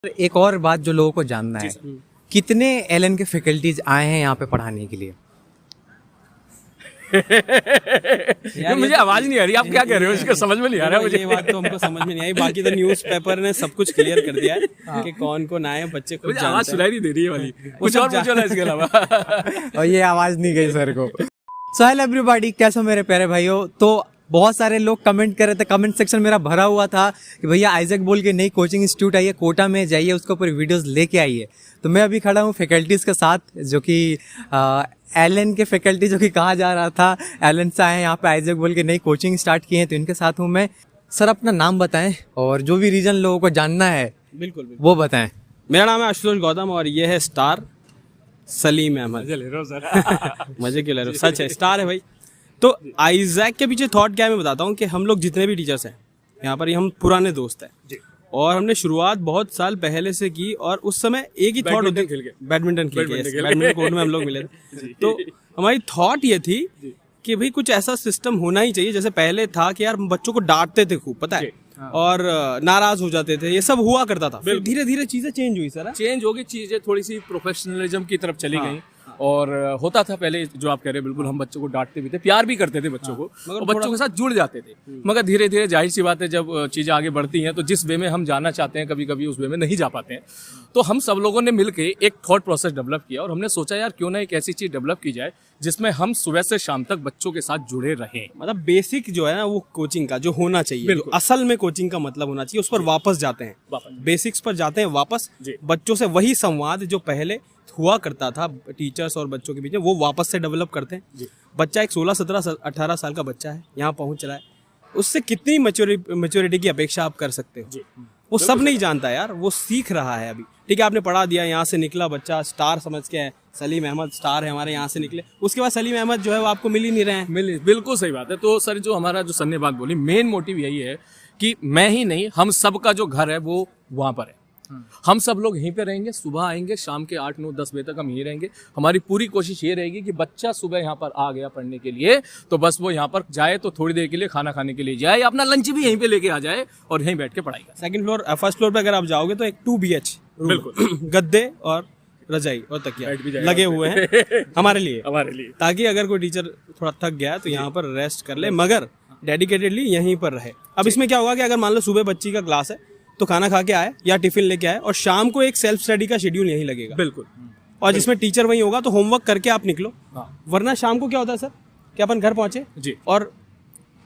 एक और बात जो लोगों को जानना है, कितने एलन के फैकल्टीज आए हैं यहाँ पे पढ़ाने के लिए? मुझे आवाज नहीं आ रही, आप क्या कह रहे हो? इसका समझ में नहीं आ रहा मुझे। ये बात तो हमको समझ में नहीं आई। बाकी तो न्यूज़पेपर ने सब कुछ क्लियर कर दिया है कि कौन कौन आए हैं। बच्चे खुद मुझे आवाज सुनाई नहीं दे रही है वाली, कुछ और पूछो ना इसके अलावा। और ये आवाज नहीं गई सर को। सो हेलो एवरीबॉडी, कैसे हो मेरे प्यारे भाइयों? तो बहुत सारे लोग कमेंट कर रहे थे, कमेंट सेक्शन मेरा भरा हुआ था कि भैया आइजैक बोल के नई कोचिंग इंस्टीट्यूट आई है कोटा में, जाइए उसके ऊपर वीडियोस लेके आइए। तो मैं अभी खड़ा हूँ फैकल्टीज़ के साथ, जो कि एलन के फैकल्टी जो कि कहा जा रहा था एलन से आए हैं यहाँ पे आइजैक बोल के नई कोचिंग स्टार्ट की है, तो इनके साथ हूँ मैं। सर अपना नाम बताएं और जो भी रीजन लोगों को जानना है बिल्कुल वो बताएं। मेरा नाम है आशुतोष गौतम और ये है स्टार सलीम अहमद। मजे ले रहे हो सर? मजे क्यों ले रहे हो? सच है, स्टार है भाई। तो आइजैक के पीछे थॉट क्या है मैं बताता हूँ कि हम लोग जितने भी टीचर्स हैं यहाँ पर, ये हम पुराने दोस्त हैं और हमने शुरुआत बहुत साल पहले से की और उस समय एक ही थॉट होती थी, बैडमिंटन कोर्ट में हम लोग मिले थे। तो हमारी थॉट ये थी कि भाई कुछ ऐसा सिस्टम होना ही चाहिए, जैसे पहले था कि यार बच्चों को डांटते थे खूब, पता है, और नाराज हो जाते थे, ये सब हुआ करता था। फिर धीरे धीरे चीजें चेंज हुई सर, चेंज होगी, चीजें थोड़ी सी प्रोफेशनलिज्म की तरफ चली गई। और होता था पहले जो आप कह रहे हैं, बिल्कुल हम बच्चों को डांटते भी थे, प्यार भी करते थे बच्चों को, और बच्चों के साथ जुड़ जाते थे। मगर धीरे धीरे जाहिर सी बात है, जब चीजें आगे बढ़ती हैं तो जिस वे में हम जाना चाहते हैं कभी कभी उस वे में नहीं जा पाते हैं। तो हम सब लोगों ने मिलकर एक थॉट प्रोसेस डेवलप किया और हमने सोचा यार क्यों ना एक ऐसी चीज डेवलप की जाए जिसमें हम सुबह से शाम तक बच्चों के साथ जुड़े रहें। मतलब बेसिक जो है ना वो कोचिंग का जो होना चाहिए, जो असल में कोचिंग का मतलब होना चाहिए, उस पर वापस जाते हैं, बेसिक्स पर जाते हैं वापस। बच्चों से वही संवाद जो पहले हुआ करता था टीचर्स और बच्चों के बीच में, वो वापस से डेवलप करते हैं। बच्चा एक 16, 17, 18 साल का बच्चा है, यहाँ पहुंच रहा है, उससे कितनी मैच्योरिटी की अपेक्षा आप कर सकते हो? वो सब नहीं जानता यार, वो सीख रहा है अभी। ठीक है, आपने पढ़ा दिया, यहाँ से निकला बच्चा स्टार समझ के है, सलीम अहमद स्टार है हमारे, यहाँ से निकले, उसके बाद सलीम अहमद जो है वो आपको मिल ही नहीं रहे हैं। बिल्कुल सही बात है। तो सर जो हमारा जो सर ने बात बोली, मेन मोटिव यही है कि मैं ही नहीं, हम सब का जो घर है वो वहाँ पर है। हम सब लोग यहीं पे रहेंगे, सुबह आएंगे, शाम के 8, 9, 10 बजे तक हम यहीं रहेंगे। हमारी पूरी कोशिश ये रहेगी कि बच्चा सुबह यहाँ पर आ गया पढ़ने के लिए तो बस वो यहाँ पर जाए तो थोड़ी देर के लिए खाना खाने के लिए जाए, या अपना लंच भी यहीं पे लेके आ जाए और यहीं बैठ के पढ़ाई करे। सेकंड फ्लोर, फर्स्ट फ्लोर पे अगर आप जाओगे तो एक 2 BH बिल्कुल गद्दे और रजाई और तकिया लगे हुए हैं हमारे लिए, ताकि अगर कोई टीचर थोड़ा थक गया तो यहाँ पर रेस्ट कर ले, मगर डेडिकेटेडली यहीं पर रहे। अब इसमें क्या होगा कि अगर मान लो सुबह बच्ची का क्लास है तो खाना खा के आए या टिफिन लेके आए, और शाम को एक सेल्फ स्टडी का शेड्यूल यहीं लगेगा। बिल्कुल। और जिसमें टीचर वहीं होगा, तो होमवर्क करके आप निकलो। वरना शाम को क्या होता है सर कि अपन घर पहुंचे जी, और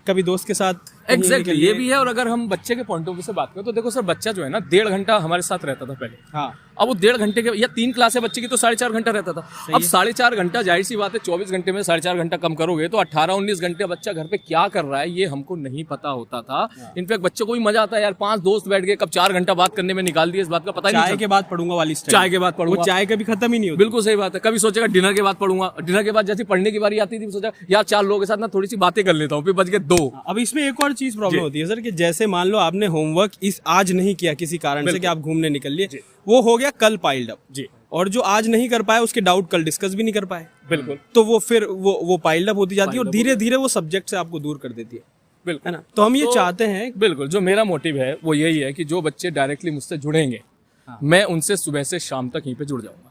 कभी दोस्त के साथ एग्जैक्टली ये भी है। और अगर हम बच्चे के पॉइंट ऑफ व्यू से बात करें तो देखो सर, बच्चा जो है ना 1.5 घंटा हमारे साथ रहता था पहले। हाँ, अब वो 1.5 घंटे के, या 3 क्लास है बच्चे की तो 4.5 घंटा रहता था। अब 4.5 घंटा, जाहिर सी बात है 24 घंटे में 4.5 घंटा कम करोगे तो 18-19 घंटे बच्चा घर पे क्या कर रहा है ये हमको नहीं पता होता था। इनफैक्ट बच्चों को भी मजा आता है यार, 5 दोस्त बैठ गए, कब 4 घंटा बात करने में निकाल दिए, इस बात का पता नहीं। चाय के बाद पढ़ूंगा वाली स्टाइल, चाय के बाद पढ़ूंगा, वो चाय कभी खत्म ही नहीं होती। बिल्कुल सही बात है। कभी सोचेगा डिनर के बाद पढ़ूंगा, डिनर के बाद जैसे पढ़ने की बारी आती थी सोचा यार 4 लोगों के साथ ना थोड़ी सी बातें कर लेता हूँ, फिर बज गए 2। अब इसमें एक और चीज प्रॉब्लम होती है सर कि जैसे मान लो आपने होमवर्क आज नहीं किया किसी कारण से, कि आप घूमने निकल लिए, वो हो गया कल पाइल्ड अप जी, और जो आज नहीं कर पाए उसके डाउट कल डिस्कस भी नहीं कर पाए, बिल्कुल, तो वो फिर वो पाइल्ड अप होती जाती है और धीरे धीरे वो सब्जेक्ट से आपको दूर कर देती है। बिल्कुल, है ना? तो हम ये चाहते हैं, बिल्कुल, जो मेरा मोटिव है वो यही है कि जो बच्चे डायरेक्टली मुझसे जुड़ेंगे, मैं उनसे सुबह से शाम तक यहीं पे जुड़ जाऊंगा।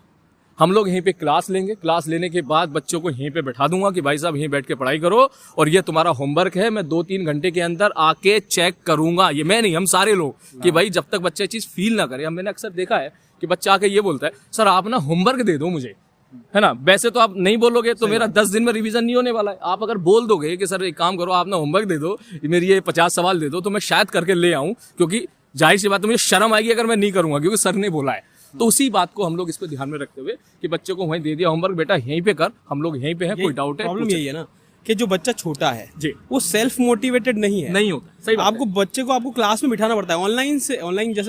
हम लोग यहीं पे क्लास लेंगे, क्लास लेने के बाद बच्चों को यहीं पे बैठा दूंगा कि भाई साहब यहीं बैठ के पढ़ाई करो, और ये तुम्हारा होमवर्क है, मैं 2-3 घंटे के अंदर आके चेक करूंगा। ये मैं नहीं, हम सारे लोग, कि भाई जब तक बच्चा चीज फील ना करे। मैंने अक्सर देखा है कि बच्चा आके ये बोलता है सर आप ना होमवर्क दे दो मुझे, है ना। वैसे तो आप नहीं बोलोगे तो मेरा 10 दिन में रिवीजन नहीं होने वाला है। आप अगर बोल दोगे कि सर एक काम करो, आप ना होमवर्क दे दो, मेरी ये 50 सवाल दे दो, तो मैं शायद करके ले आऊं, क्योंकि जाहिर सी बात है मुझे शर्म आएगी अगर मैं नहीं करूंगा, क्योंकि सर ने बोला है। तो उसी बात को हम लोग इस पे ध्यान में रखते हुए कि बच्चों को वहीं दे दिया होमवर्क, बेटा यहीं पे कर, हम लोग यहीं पे हैं, कोई डाउट है? प्रॉब्लम यही है ना कि जो बच्चा छोटा है जी, वो सेल्फ मोटिवेटेड नहीं है, नहीं होता। सही बात आपको बच्चे को आपको क्लास में बिठाना पड़ता है। ऑनलाइन जैसे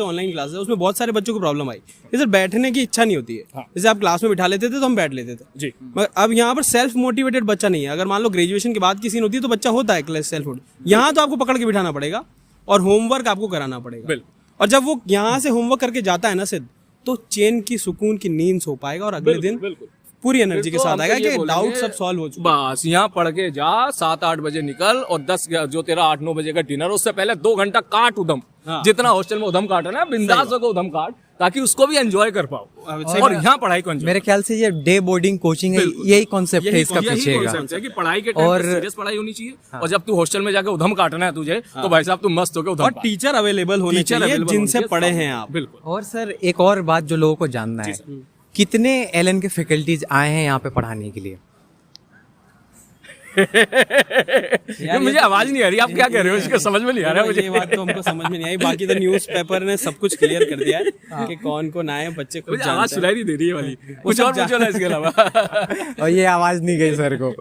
ऑनलाइन क्लास है, उसमें बहुत सारे बच्चों को प्रॉब्लम आई, जैसे बैठने की इच्छा नहीं होती है। जैसे आप क्लास में बिठा लेते थे तो हम बैठ लेते थे जी, मगर अब यहाँ पर सेल्फ मोटिवेटेड बच्चा नहीं है। अगर मान लो ग्रेजुएशन के बाद की सीन होती है तो बच्चा होता है सेल्फ मोटिवेटेड, यहाँ तो आपको पकड़ के बिठाना पड़ेगा और होमवर्क आपको कराना पड़ेगा। और जब वो यहाँ से होमवर्क करके जाता है ना सिद्ध, तो चैन की सुकून की नींद सो पाएगा और अगले दिन पूरी एनर्जी के साथ आएगा कि डाउट सब सॉल्व हो चुका। बस यहाँ पढ़ के जा, 7-8 बजे निकल, और 10 जो तेरा 8-9 बजे का डिनर, उससे पहले 2 घंटा काट उधम, जितना हॉस्टल में उधम काटा ना, बिंदास होकर उधम काट, ताकि उसको भी एंजॉय कर पाओ और यहाँ पढ़ाई को enjoy मेरे ख्याल से ये डे बोर्डिंग कोचिंग है, यही कॉन्सेप्ट है इसका यही पीछे का। concept है कि पढ़ाई के टाइम और- पे सीरियस पढ़ाई होनी चाहिए और जब तू हॉस्टल में जाके उधम काटना है तुझे तो भाई साहब तू मस्त होकर उधम और टीचर अवेलेबल होने टीचर चाहिए available जिनसे होने पढ़े चाहिए। हैं आप। बिल्कुल और सर एक और बात जो लोगों को जानना है, कितने एलएन के फैकल्टीज आए हैं यहाँ पे पढ़ाने के लिए? ये मुझे आवाज नहीं आ रही, आप क्या कह रहे हो इसका समझ में नहीं आ रहा है मुझे। ये बात तो हमको समझ में नहीं आई, बाकी तो न्यूज़पेपर ने सब कुछ क्लियर कर दिया है कि कौन कौन आए, बच्चे खुद मुझे आवाज जानते हैं। सुनाई नहीं दे रही है वाली, कुछ और पूछो ना इसके अलावा। और ये आवाज नहीं गई सर को।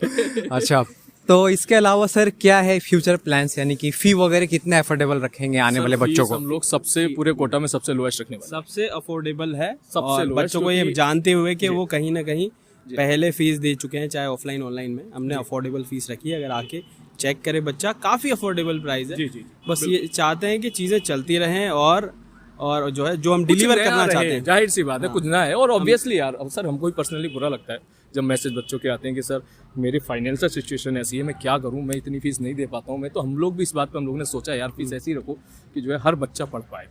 अच्छा, तो इसके अलावा सर क्या है फ्यूचर प्लान्स, यानी कि फी वगैरह कितना एफोर्डेबल रखेंगे आने वाले बच्चों को? हम लोग सबसे पूरे कोटा में सबसे लोएस्ट रखने वाले। सबसे अफोर्डेबल है सबसे और lowest, बच्चों को ये क्योंकि- जानते हुए कि वो कहीं ना कहीं पहले फीस दे चुके हैं, चाहे ऑफलाइन ऑनलाइन में हमने अफोर्डेबल फीस रखी है। अगर आके चेक करे बच्चा, काफी अफोर्डेबल प्राइस है। जी, जी, बस ये चाहते हैं कि चीजें चलती रहें और जो है जो हम डिलीवर कुछ नया करना रहे, चाहते हैं। जाहिर सी बात है कुछ ना है। और ऑब्वियसली यार सर हमको भी पर्सनली बुरा लगता है जब मैसेज बच्चों के आते हैं कि सर मेरी फाइनेंशियल सिचुएशन ऐसी है, मैं क्या करूं, मैं इतनी फीस नहीं दे पाता हूं। मैं तो हम लोग भी इस बात पे हम लोगों ने सोचा यार फीस ऐसी रखो कि जो है हर बच्चा पढ़ पाए,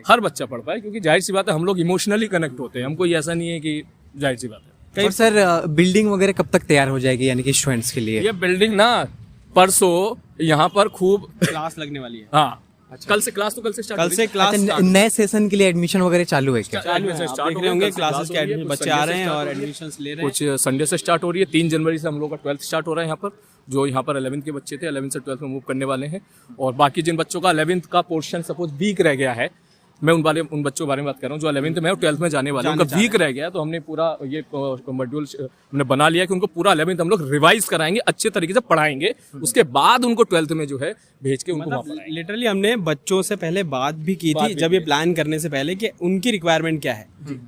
हर बच्चा पढ़ पाए, क्योंकि जाहिर सी बात है हम लोग इमोशनली कनेक्ट होते हैं। हमको ये ऐसा नहीं है कि जाहिर सी बात है। और सर बिल्डिंग वगैरह कब तक तैयार हो जाएगी, यानी कि स्टूडेंट्स के लिए? ये बिल्डिंग ना परसों यहाँ पर खूब क्लास लगने वाली है। हाँ कल से क्लास, तो कल से स्टार्ट कल से क्लास अच्छा, नए सेशन के लिए एडमिशन वगैरह चालू है क्या? चालू है। आप देख रहे होंगे क्लासेस के बच्चे आ रहे हैं और एडमिशंस ले रहे हैं। कुछ संडे से स्टार्ट हो रही है। 3 जनवरी से हम लोग का 12th स्टार्ट हो रहा है यहाँ पर। जो यहाँ पर 11th के बच्चे थे 11th से 12th में मूव करने वाले हैं। और बाकी जिन बच्चों का 11th का पोर्शन सपोज वीक रह गया है, मैं उन बच्चों के बारे में बात कर रहा हूँ जो 11th में और 12th में जाने वाले हैं, उनका वीक रह गया, तो हमने पूरा ये मॉड्यूल हमने बना लिया कि उनको पूरा 11th हम लोग रिवाइज कराएंगे, अच्छे तरीके से पढ़ाएंगे, उसके बाद उनको 12th में जो है भेज के उनको वहाँ पढ़ाएंगे। लिटरली हमने बच्चों से पहले बात भी की थी जब ये प्लान करने से पहले कि उनकी रिक्वायरमेंट क्या है,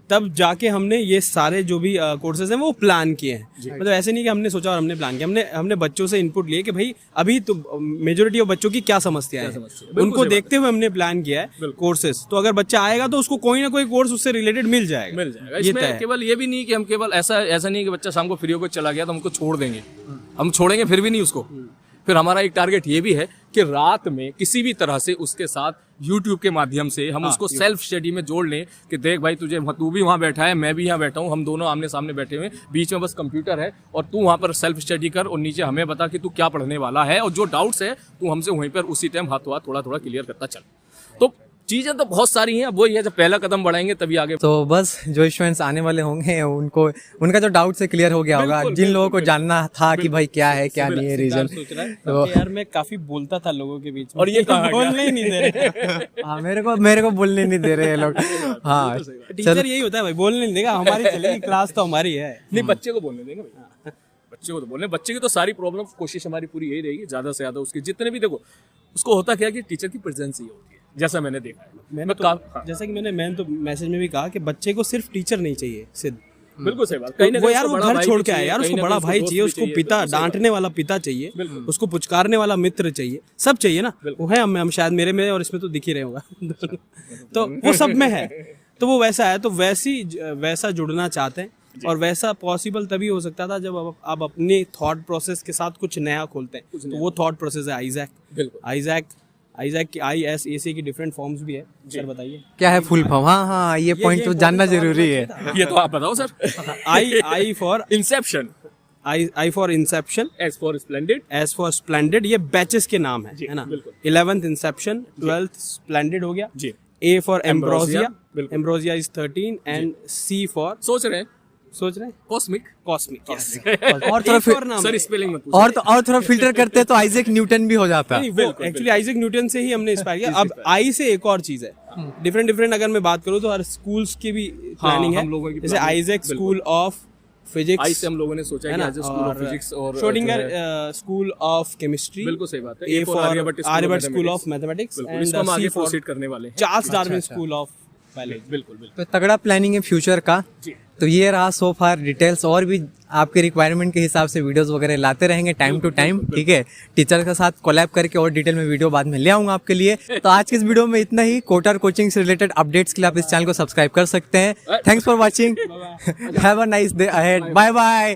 तब जाके हमने ये सारे जो भी कोर्सेज हैं वो प्लान किए हैं। मतलब ऐसे नहीं कि हमने सोचा और हमने प्लान किया, हमने बच्चों से इनपुट लिए कि भाई अभी तो मेजोरिटी ऑफ बच्चों की क्या समस्या है, उनको देखते हुए हमने प्लान किया है कोर्सेज। तो अगर बच्चा आएगा तो उसको कोई ना कोई कोर्स उससे रिलेटेड मिल जाएगा। इसमें केवल ये भी नहीं कि हम केवल ऐसा नहीं कि बच्चा शाम को फ्री होकर चला गया तो हमको छोड़ देंगे, हम छोड़ेंगे फिर भी नहीं उसको। फिर हमारा एक टारगेट ये भी है कि रात में किसी भी तरह से उसके साथ YouTube के माध्यम से हम उसको सेल्फ स्टडी में जोड़ लें कि देख भाई तू भी वहाँ बैठा है, मैं भी यहाँ बैठा हूँ, हम दोनों आमने सामने बैठे हुए, बीच में बस कंप्यूटर है और तू वहाँ पर सेल्फ स्टडी कर और नीचे हमें बता कि तू क्या पढ़ने वाला है और जो डाउट्स है तू हमसे वहीं पर उसी टाइम हाथों हाथ थोड़ा थोड़ा क्लियर करता चल। तो चीजें तो बहुत सारी हैं, अब वही है जब पहला कदम बढ़ाएंगे तभी आगे। तो बस जो स्टूडेंट्स आने वाले होंगे उनको उनका जो डाउट से क्लियर हो गया होगा, जिन लोगों को जानना था कि भाई क्या है क्या नहीं है रीजन। तो यार मैं काफी बोलता था लोगों के बीच में और ये कहाँ बोलने ही नहीं दे रहे। हाँ, मेरे को बोलने नहीं दे रहे ये लोग। हाँ टीचर यही होता है भाई, बोलने नहीं देगा, हमारी चलेगी क्लास तो हमारी है। नहीं बच्चे को बोलने देंगे भाई, बच्चे को तो बोलने, बच्चे की तो सारी प्रॉब्लम कोशिश हमारी पूरी यही रहेगी ज्यादा से ज्यादा उसकी जितने भी देखो उसको होता क्या कि टीचर की प्रेजेंस ही होती है, जैसा मैंने देखा है। जैसा कि मैंने तो मैसेज में भी कहा कि बच्चे को सिर्फ कटीचर नहीं चाहिए सिद्ध। बिल्कुल सही बात। वो यार वो घर छोड़ के आया यार, उसको बड़ा भाई चाहिए, उसको पिता डांटने वाला पिता चाहिए, उसको पुचकारने वाला मित्र चाहिए, सब चाहिए ना। वो है हम शायद मेरे में और इसमें तो दिख ही रहे होगा तो वो सब में है, तो वो वैसा है, तो वैसा जुड़ना चाहते हैं। और वैसा पॉसिबल तभी हो सकता था जब आप अपने थॉट प्रोसेस के साथ कुछ नया खोलते हैं। तो वो थॉट प्रोसेस है आइजैक की ISAC की डिफरेंट फॉर्म्स भी है। सर बताइए क्या है फुल फॉर्म? हाँ ये पॉइंट तो जानना जरूरी है। ये तो आप बताओ sir. I for Inception, I for Inception, S for splendid, ये बैचेस के नाम है ना। 11th इंसेप्शन, 12th स्प्लेंडेड हो गया जी। A फॉर एम्ब्रोसिया, बिल्कुल। Ambrosia is 13 and C for सोच रहे हैं कॉस्मिक। और थोड़ा सर स्पेलिंग मत और थोड़ा फिल्टर करते तो आइजैक न्यूटन भी हो जाता है। एक्चुअली आइजैक न्यूटन से ही हमने इंस्पायर किया। अब आई से एक और चीज है डिफरेंट अगर मैं बात करूँ तो हर स्कूल्स की भी प्लानिंग हम लोगों की है, जैसे planning, Isaac school of physics, I से हम लोगों ने सोचा है कि आज स्कूल ऑफ फिजिक्स और श्रोडिंगर स्कूल ऑफ केमिस्ट्री, बिल्कुल सही बात है। A for Aryabhatta school of mathematics and इसको हम आगे प्रोसीड करने वाले हैं। Charles Darwin school of biology. बिल्कुल तो तगड़ा प्लानिंग है फ्यूचर का। तो ये रहा सो फार डिटेल्स, और भी आपके रिक्वायरमेंट के हिसाब से वीडियोस वगैरह लाते रहेंगे टाइम टू टाइम, ठीक है। टीचर के साथ कोलैब करके और डिटेल में वीडियो बाद में ले आऊंगा आपके लिए। तो आज के इस वीडियो में इतना ही। कोटार कोचिंग से रिलेटेड अपडेट्स के लिए आप इस चैनल को सब्सक्राइब कर सकते हैं। Thanks for watching, have a nice day ahead, bye bye.